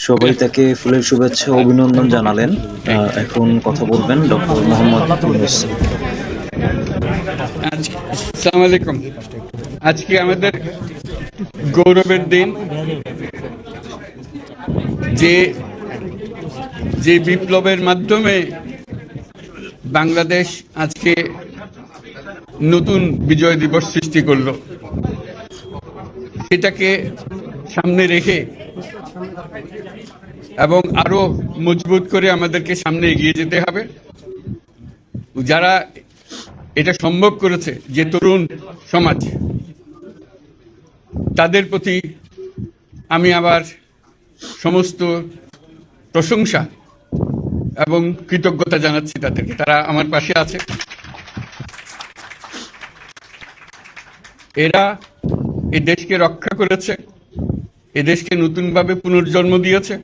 সবাই তাকে ফুলের শুভেচ্ছা ও অভিনন্দন জানালেন। এখন কথা বলবেন ডক্টর মোহাম্মদ ইউনূস। আসসালামু আলাইকুম। আজকে আমাদের গৌরবের দিন। যে বিপ্লবের মাধ্যমে বাংলাদেশ আজকে নতুন বিজয় দিবস সৃষ্টি করল, সেটাকে সামনে রেখে এবং আরো মজবুত করে আমাদেরকে সামনে এগিয়ে যেতে হবে। যারা এটা সম্ভব করেছে, যে তরুণ সমাজ, তাদের প্রতি আমি আবার সমস্ত প্রশংসা এবং কৃতজ্ঞতা জানাচ্ছি তাদেরকে। তারা আমার পাশে আছে। এরা এই দেশকে রক্ষা করেছে, এ দেশকে নতুনভাবে পুনর্জন্ম দিয়েছে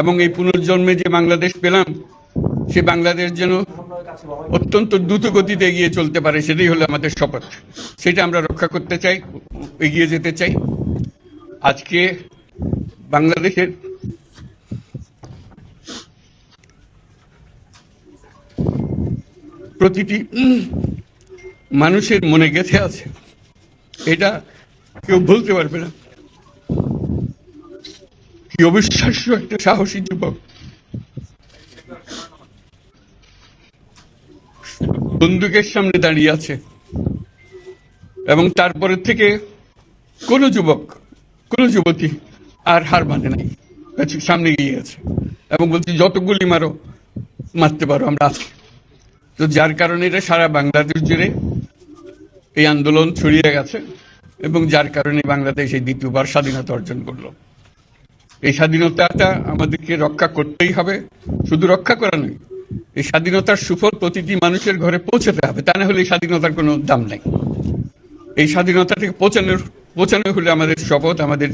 এবং এই পুনর্জন্মে যে বাংলাদেশ পেলাম, সে বাংলাদেশ যেন অত্যন্ত দ্রুত গতিতে এগিয়ে চলতে পারে, সেটাই হলো আমাদের শপথ। সেটা আমরা রক্ষা করতে চাই, এগিয়ে যেতে চাই। আজকে বাংলাদেশের প্রতিটি মানুষের মনে গেঁথে আছে, এটা কেউ ভুলতে পারবে না। কি অবিশ্বাস্য একটা সাহসী যুবক, বন্দুকের সামনে দাঁড়িয়ে আছে এবং তারপরে থেকে কোনো যুবক, কোনো যুবতী আর হার মানে নাই, সামনে গিয়ে আছে এবং বলছি যত গুলি মারো, মারতে পারো, আমরা আছি। তো যার কারণে এটা সারা বাংলাদেশ জুড়ে এই আন্দোলন ছড়িয়ে গেছে এবং যার কারণে বাংলাদেশ এই দ্বিতীয়বার স্বাধীনতা অর্জন করলো। এই স্বাধীনতাটা আমাদেরকে রক্ষা করতেই হবে। শুধু রক্ষা করা নয়, এই স্বাধীনতার সুফল প্রতিটি মানুষের ঘরে পৌঁছাতে হবে। তা না হলে এই স্বাধীনতার কোনো দাম নেই। এই স্বাধীনতাটাকে পৌঁছানো হলে আমাদের শপথ, আমাদের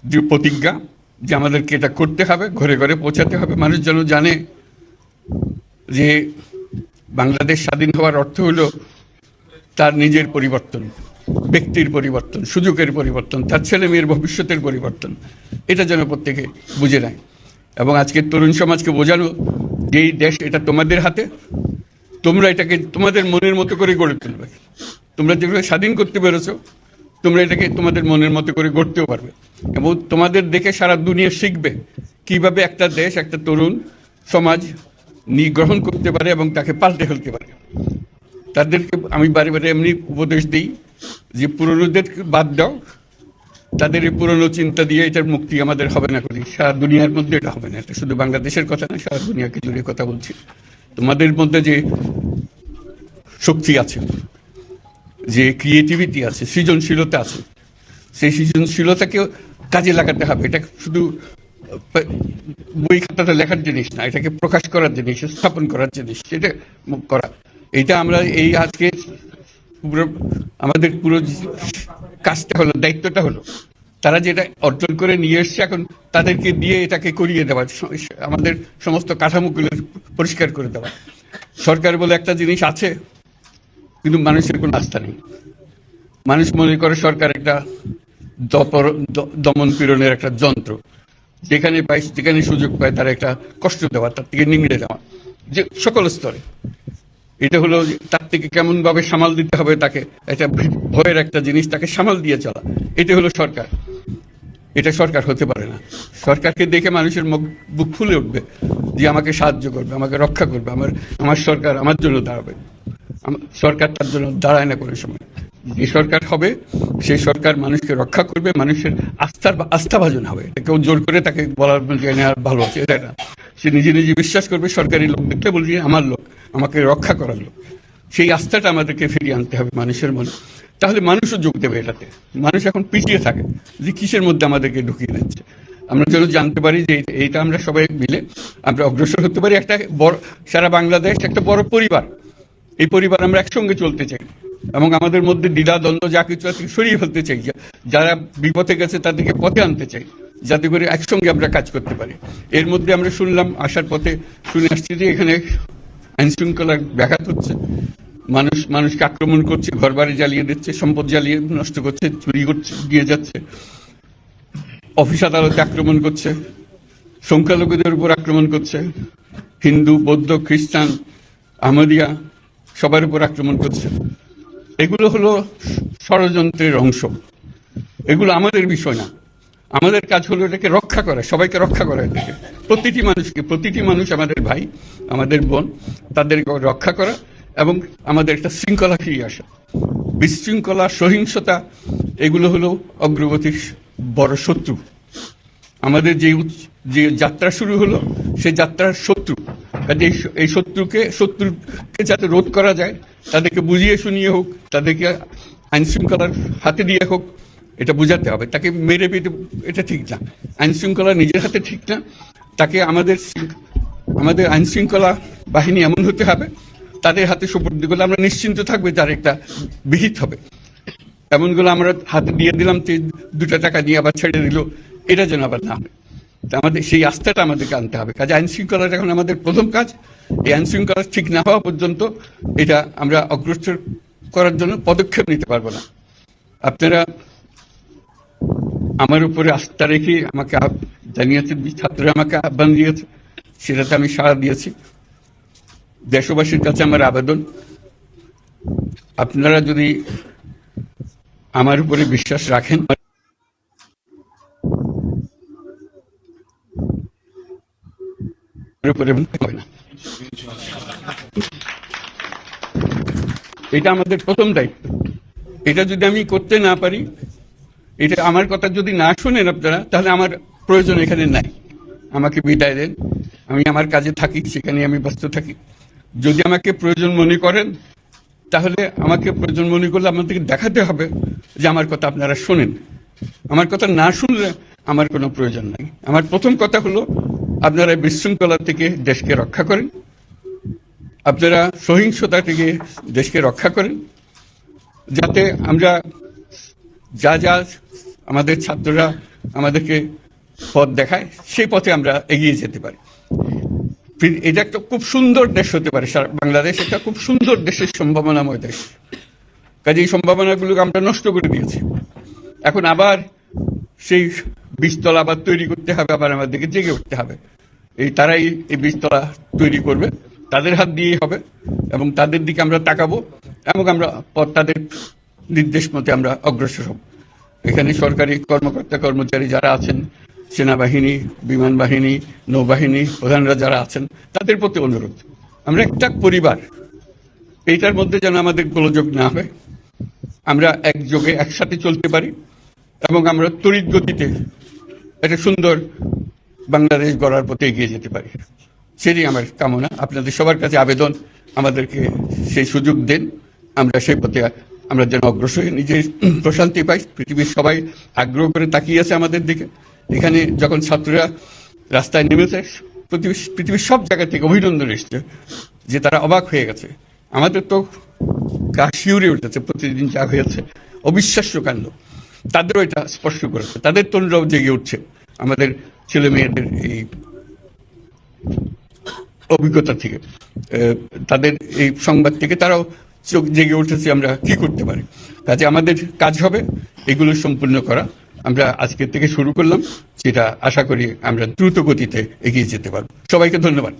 যে প্রতিজ্ঞা, যে আমাদেরকে এটা করতে হবে, ঘরে ঘরে পৌঁছাতে হবে। মানুষ যেন জানে যে বাংলাদেশ স্বাধীন হওয়ার অর্থ হলো তার নিজের পরিবর্তন, ব্যক্তির পরিবর্তন, সুযোগের পরিবর্তন, তার ছেলে মেয়ের ভবিষ্যতের পরিবর্তন। এটা যেন প্রত্যেকে বুঝে নেয় এবং আজকের তরুণ সমাজকে বোঝানো যে এই দেশ এটা তোমাদের হাতে, তোমরা এটাকে তোমাদের মনের মতো করে গড়ে তুলবে। তোমরা যেভাবে স্বাধীন করতে পেরেছো, তোমরা এটাকে তোমাদের মনের মতো করে গড়তেও পারবে এবং তোমাদের দেখে সারা দুনিয়া শিখবে কিভাবে একটা দেশ, একটা তরুণ সমাজ গ্রহণ করতে পারে এবং তাকে পাল্টে ফেলতে পারে। তাদেরকে আমি বারে বারে এমনি উপদেশ দিই যে পুরনোদের বাদ দাও, তাদের এই পুরনো চিন্তা দিয়ে এটার মুক্তি আমাদের হবে না। করি সারা দুনিয়ার মধ্যে এটা হবে না। এটা শুধু বাংলাদেশের কথা না, সারা দুনিয়াকে জুড়ে কথা বলছি। তোমাদের মধ্যে যে শক্তি আছে, যে ক্রিয়েটিভিটি আছে, সৃজনশীলতা আছে, সেই সৃজনশীলতাকেও কাজে লাগাতে হবে। এটা শুধু বই খাতাতে লেখার জিনিস না, এটাকে প্রকাশ করার জিনিস, স্থাপন করার জিনিস, সেটা করা। এটা আমরা এই আজকে আমাদের পুরো কাজটা হলো, দায়িত্বটা হলো, তারা যেটা অর্জন করে নিয়ে এসছে এখন তাদেরকে দিয়ে এটাকে করিয়ে দেওয়া, আমাদের সমস্ত কাঠামোগুলো পরিষ্কার করে দেওয়া। সরকার বলে একটা জিনিস আছে, কিন্তু মানুষের কোনো আস্থা নেই। মানুষ মনে করে সরকার একটা দমন পীড়নের একটা যন্ত্র, যেখানে পায়, যেখানে সুযোগ পায় তারা একটা কষ্ট দেওয়া, তার থেকে নিংড়ে দেওয়া, যে সকল স্তরে। এটা হলো তার থেকে কেমন ভাবে সামাল দিতে হবে তাকে, এটা ভয়ের একটা জিনিস, তাকে সামাল দিয়ে চলা। এটা হলো সরকার। এটা সরকার হতে পারে না। সরকারকে দেখে মানুষের বুক ফুলে উঠবে যে আমাকে সাহায্য করবে, আমাকে রক্ষা করবে, আমার সরকার আমার জন্য দাঁড়াবে। সরকার তার জন্য দাঁড়ায় না কোনো সময়। যে সরকার হবে, সেই সরকার মানুষকে রক্ষা করবে, মানুষের আস্থাভাজন হবে। কেউ জোর করে তাকে বলার ভালো আছে, এটা না। সে নিজে নিজে বিশ্বাস করবে, সরকারি লোক দেখলে বলছে আমার লোক, আমাকে রক্ষা করার লোক। সেই আস্থাটা আমাদেরকে ফিরিয়ে আনতে হবে মানুষের মনে। তাহলে মানুষও যোগ দেবে এটাতে। মানুষ এখন পিছিয়ে থাকে যে কিসের মধ্যে আমাদেরকে ঢুকিয়ে দিচ্ছে। আমরা যেন জানতে পারি যে এইটা আমরা সবাই মিলে আমরা অগ্রসর হতে পারি। একটা বড়, সারা বাংলাদেশ একটা বড় পরিবার। এই পরিবার আমরা একসঙ্গে চলতে চাই এবং আমাদের মধ্যে দ্বিধা দ্বন্দ্ব যা কিছু আছে সরিয়ে ফেলতে চাই। যারা বিপথে গেছে তাদেরকে পথে আনতে চাই, যাতে করে একসঙ্গে আমরা কাজ করতে পারি। এর মধ্যে আমরা শুনলাম, আসার পথে শুনে আসছি যে এখানে আইন শৃঙ্খলার ব্যাঘাত হচ্ছে, মানুষকে আক্রমণ করছে, ঘরবাড়ি জ্বালিয়ে দিচ্ছে, সম্পদ জ্বালিয়ে নষ্ট করছে, চুরি করছে, দিয়ে যাচ্ছে। অফিস আদালতে আক্রমণ করছে, সংখ্যালঘুদের উপর আক্রমণ করছে, হিন্দু, বৌদ্ধ, খ্রিস্টান, আহমদিয়া সবার উপর আক্রমণ করছে। এগুলো হলো ষড়যন্ত্রের অংশ। এগুলো আমাদের বিষয় না। আমাদের কাজ হলো এটাকে রক্ষা করা, সবাইকে রক্ষা করা, এটাকে প্রতিটি মানুষ আমাদের ভাই, আমাদের বোন, তাদেরকে রক্ষা করা এবং আমাদের একটা শৃঙ্খলা ফিরিয়ে আসা। বিশৃঙ্খলা, সহিংসতা এগুলো হলো অগ্রগতির বড় শত্রু। আমাদের যে যাত্রা শুরু হলো সেই যাত্রার শত্রু। কাজে এই শত্রুকে যাতে রোধ করা যায়, তাদেরকে বুঝিয়ে শুনিয়ে হোক, তাদেরকে আইন শৃঙ্খলার হাতে দিয়ে হোক, এটা বুঝাতে হবে। তাকে মেরে পেটে এটা ঠিক না, আইন শৃঙ্খলা নিজের হাতে ঠিক না। তাকে আমাদের আইন শৃঙ্খলা বাহিনী এমন হতে হবে, তাদের হাতে সুপর্দ করলে আমরা নিশ্চিন্ত থাকবে তার একটা বিহিত হবে। এমনগুলো আমরা হাতে দিয়ে দিলাম, 2 টাকা দিয়ে আবার ছেড়ে দিল, এটা যেন আবার না হয়। আমাদের সেই আস্থাটা আমাদেরকে আনতে হবে। কাজে আইন শৃঙ্খলাটা এখন আমাদের প্রথম কাজ। এই আইন শৃঙ্খলা ঠিক না হওয়া পর্যন্ত এটা আমরা অগ্রসর করার জন্য পদক্ষেপ নিতে পারবো না। আপনারা আমার উপরে আস্থা রেখে আমাকে জানিয়েছেন, ছাত্ররা আমাকে আহ্বান দিয়েছে, সেটাতে আমি সাড়া দিয়েছি। দেশবাসীর কাছে আমার আবেদন, আপনারা যদি আমার উপরে বিশ্বাস রাখেন, এটা আমাদের প্রথম দায়িত্ব। এটা যদি আমি করতে না পারি, এটা আমার কথা যদি না শুনেন আপনারা, তাহলে আমার প্রয়োজন এখানে নাই। আমাকে বিদায় দেন, আমি আমার কাজে থাকি, সেখানে আমি ব্যস্ত থাকি। যদি আমাকে প্রয়োজন মনে করেন, তাহলে আমাকে প্রয়োজন মনে করলে আপনাদেরকে দেখাতে হবে যে আমার কথা আপনারা শোনেন। আমার কথা না শুনলে আমার কোনো প্রয়োজন নাই। আমার প্রথম কথা হলো, আপনারা বিশৃঙ্খলা থেকে দেশকে রক্ষা করেন, আপনারা সহিংসতা থেকে দেশকে রক্ষা করেন, যাতে আমরা যা আমাদের ছাত্ররা আমাদেরকে পথ দেখায়, সেই পথে আমরা এগিয়ে যেতে পারি। এটা একটা খুব সুন্দর দেশ হতে পারে, বাংলাদেশ একটা খুব সুন্দর দেশের সম্ভাবনাময় দেশ। কাজে এই সম্ভাবনাগুলোকে আমরা নষ্ট করে দিয়েছি। এখন আবার সেই বীজতলা আবার তৈরি করতে হবে, আবার আমাদেরকে জেগে উঠতে হবে। তারাই এই বীজতলা তৈরি করবে, তাদের হাত দিয়েই হবে, এবং তাদের দিকে আমরা তাকাবো এবং আমরা তাদের নির্দেশ মতে আমরা অগ্রসর হব। এখানে সরকারি কর্মকর্তা কর্মচারী যারা আছেন, সেনাবাহিনী, বিমান বাহিনী, নৌবাহিনী প্রধানরা যারা আছেন, তাদের প্রতি অনুরোধ, আমরা একটা পরিবার, এইটার মধ্যে যেন আমাদের গোলযোগ না হয়, আমরা একযোগে একসাথে চলতে পারি এবং আমরা তড়িৎ গতিতে একটা সুন্দর বাংলাদেশ গড়ার পথে এগিয়ে যেতে পারি। সেটাই আমার কামনা। আপনাদের সবার কাছে আবেদন, আমাদেরকে সেই সুযোগ দেন, আমরা সেই পথে আমরা যেন অগ্রসর হয়ে নিজের প্রশান্তি পাই। পৃথিবীর সবাই আগ্রহ করে তাকিয়ে আছে আমাদের দিকে। এখানে যখন ছাত্ররা রাস্তায় নেমেছে, পৃথিবীর সব জায়গা থেকে অভিনন্দন এসছে, যে তারা অবাক হয়ে গেছে। আমাদের তো গা শিউরে উঠেছে, প্রতিদিন যা হয়েছে অবিশ্বাস্য কাণ্ড। তাদেরও এটা স্পর্শ করেছে, তাদের তরুণরাও জেগে উঠছে আমাদের ছেলে মেয়েদের এই অভিজ্ঞতা থেকে, তাদের এই সংবাদ থেকে তারাও চোখ জেগে উঠেছে আমরা কি করতে পারি। কাজে আমাদের কাজ হবে এগুলো সম্পূর্ণ করা। আমরা আজকের থেকে শুরু করলাম, সেটা আশা করি আমরা দ্রুত গতিতে এগিয়ে যেতে পারবো। সবাইকে ধন্যবাদ।